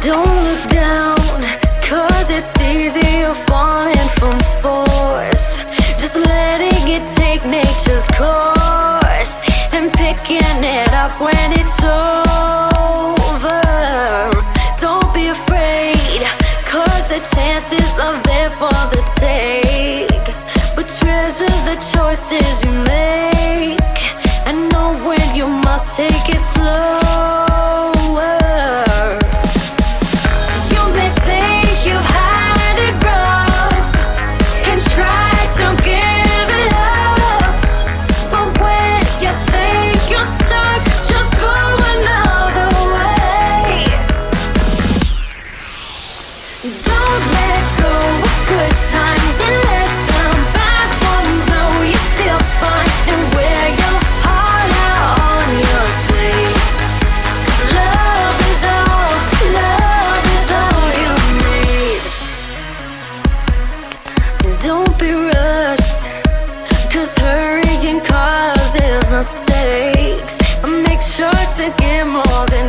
Don't look down, cause it's easier falling from force. Just letting it take nature's course and picking it up when it's over. Don't be afraid, cause the chances are there for the take. But treasure the choices you make, and know when you must take it slower. You may think you had it rough and try to give it up, but when you think you're stuck, just go another way. Don't let go of good times and let the bad ones know you feel fine, and wear your heart out on your sleeve. Love is all you need. Don't be rushed, cause hurrying causes mistakes. Make sure to give more than